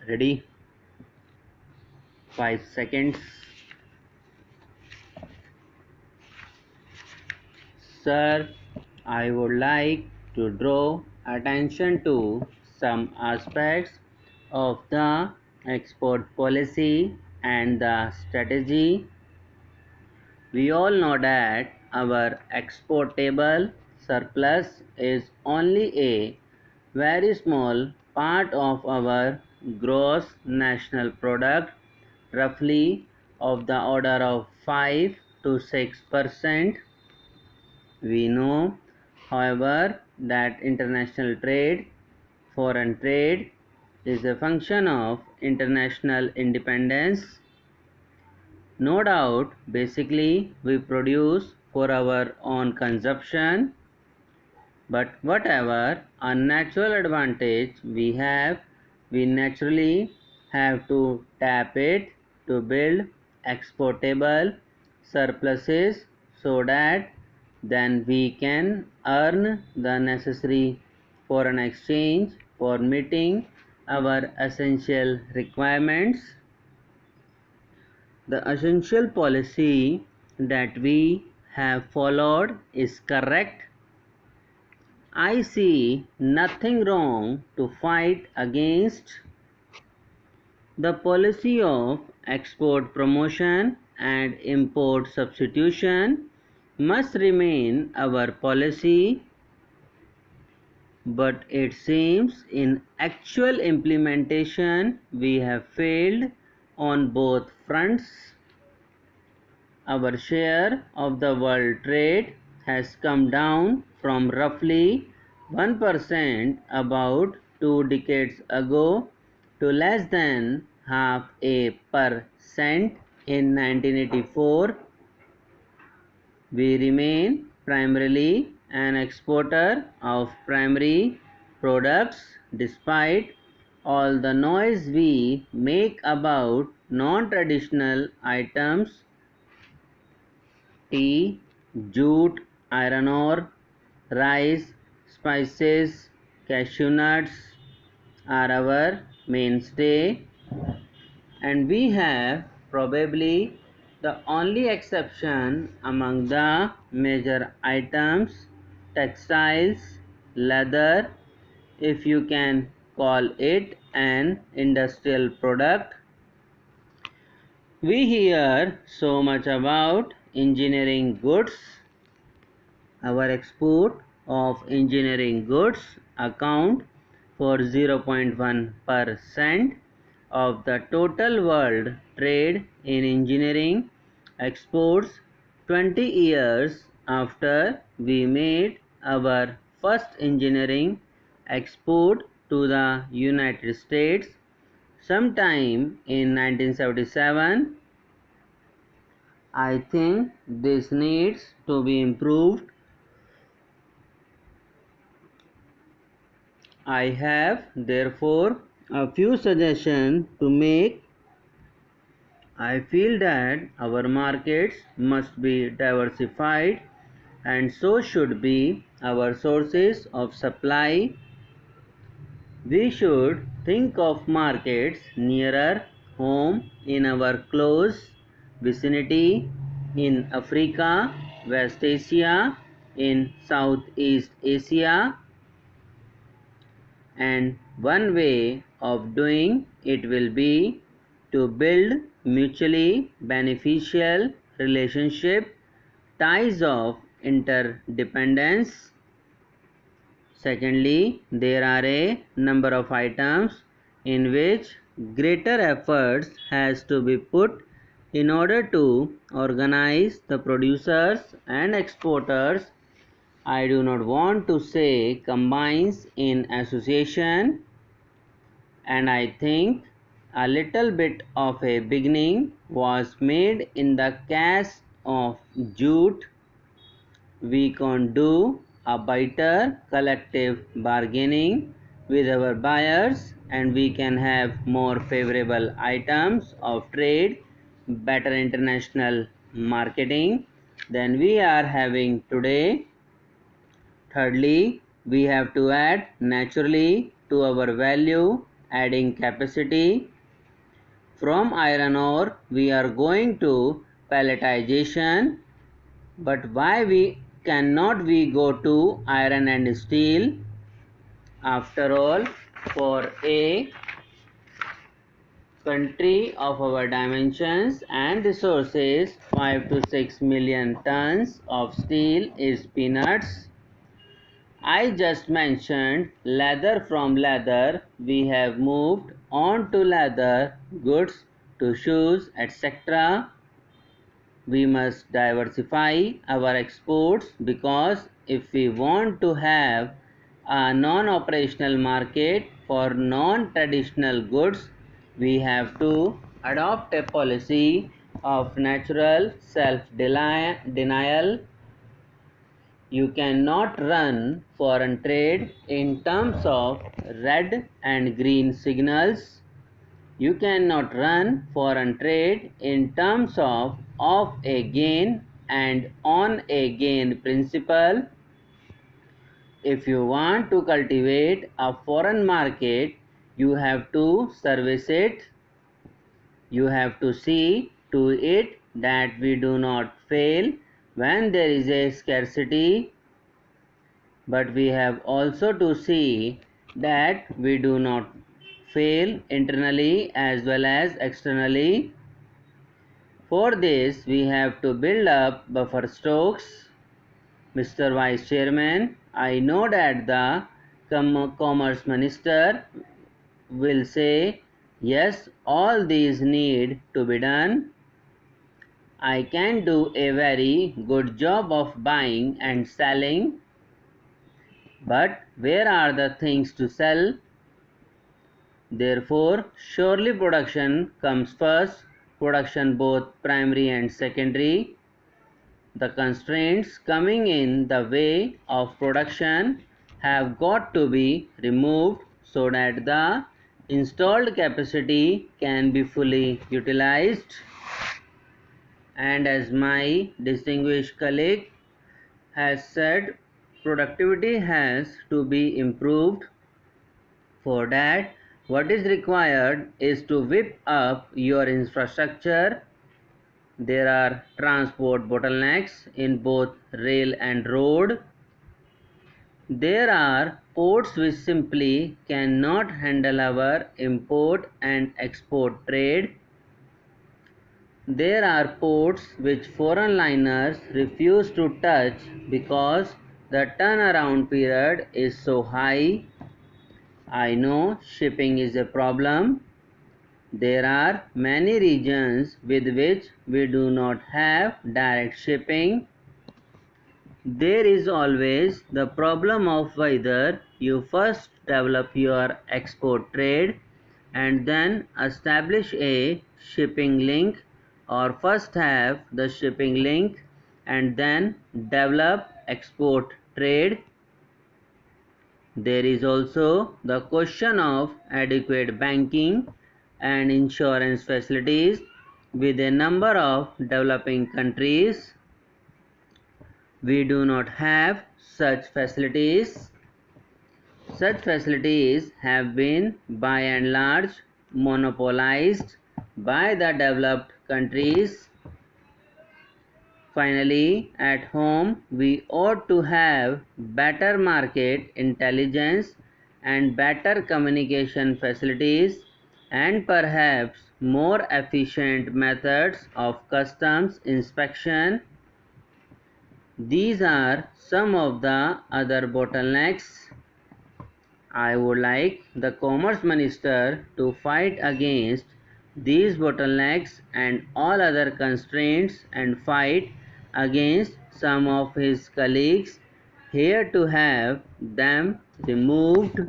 Ready? 5 seconds. Sir, I would like to draw attention to some aspects of the export policy and the strategy. We all know that our exportable surplus is only a very small part of our gross national product, roughly of the order of 5 to 6%. We know, however, that international trade, foreign trade, is a function of international independence. No doubt, basically, we produce for our own consumption, but whatever unnatural advantage we have, we naturally have to tap it to build exportable surpluses so that then we can earn the necessary foreign exchange for meeting our essential requirements. The essential policy that we have followed is correct. I see nothing wrong to fight against. The policy of export promotion and import substitution must remain our policy, but it seems in actual implementation we have failed on both fronts. Our share of the world trade has come down from roughly 1% about 2 decades ago to less than half a percent in 1984. We remain primarily an exporter of primary products despite all the noise we make about non-traditional items. Tea, jute, iron ore, rice, spices, cashew nuts are our mainstay, and we have probably the only exception among the major items, textiles, leather, if you can call it an industrial product. We hear so much about engineering goods. Our export of engineering goods account for 0.1% of the total world trade in engineering exports 20 years after we made our first engineering export to the United States sometime in 1977. I think this needs to be improved. I have therefore a few suggestions to make. I feel that our markets must be diversified, and so should be our sources of supply. We should think of markets nearer home, in our close vicinity, in Africa, West Asia, in Southeast Asia, and one way of doing it will be to build mutually beneficial relationship, ties of interdependence. Secondly, there are a number of items in which greater efforts has to be put in order to organize the producers and exporters. I do not want to say combines in association, and I think a little bit of a beginning was made in the case of jute. We can do a better collective bargaining with our buyers, and we can have more favorable items of trade, better international marketing than we are having today. Thirdly, we have to add naturally to our value adding capacity. From iron ore we are going to pelletization. But why cannot we go to iron and steel? After all, for a country of our dimensions and resources, 5 to 6 million tons of steel is peanuts. I just mentioned leather. From leather we have moved on to leather goods, to shoes, etc. We must diversify our exports, because if we want to have a non-operational market for non-traditional goods, we have to adopt a policy of natural self-denial. You cannot run foreign trade in terms of red and green signals. You cannot run foreign trade in terms of off a gain and on a gain principle. If you want to cultivate a foreign market, you have to service it. You have to see to it that we do not fail when there is a scarcity, but we have also to see that we do not fail internally as well as externally. For this, we have to build up buffer stocks. Mr. Vice Chairman, I know that the Commerce Minister will say, yes, all these need to be done. I can do a very good job of buying and selling, but where are the things to sell? Therefore, surely production comes first, production both primary and secondary. The constraints coming in the way of production have got to be removed so that the installed capacity can be fully utilized. And as my distinguished colleague has said, productivity has to be improved. For that, what is required is to whip up your infrastructure. There are transport bottlenecks in both rail and road. There are ports which simply cannot handle our import and export trade. There are ports which foreign liners refuse to touch because the turnaround period is so high. I know shipping is a problem. There are many regions with which we do not have direct shipping. There is always the problem of whether you first develop your export trade and then establish a shipping link, or first have the shipping link and then develop export trade. There is also the question of adequate banking and insurance facilities with a number of developing countries. We do not have such facilities. Such facilities have been by and large monopolized by the developed countries. Finally, at home, we ought to have better market intelligence and better communication facilities, and perhaps more efficient methods of customs inspection. These are some of the other bottlenecks. I would like the Commerce Minister to fight against these bottlenecks and all other constraints and fight against some of his colleagues here to have them removed.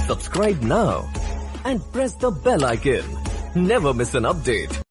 Subscribe now and press the bell icon. Never miss an update.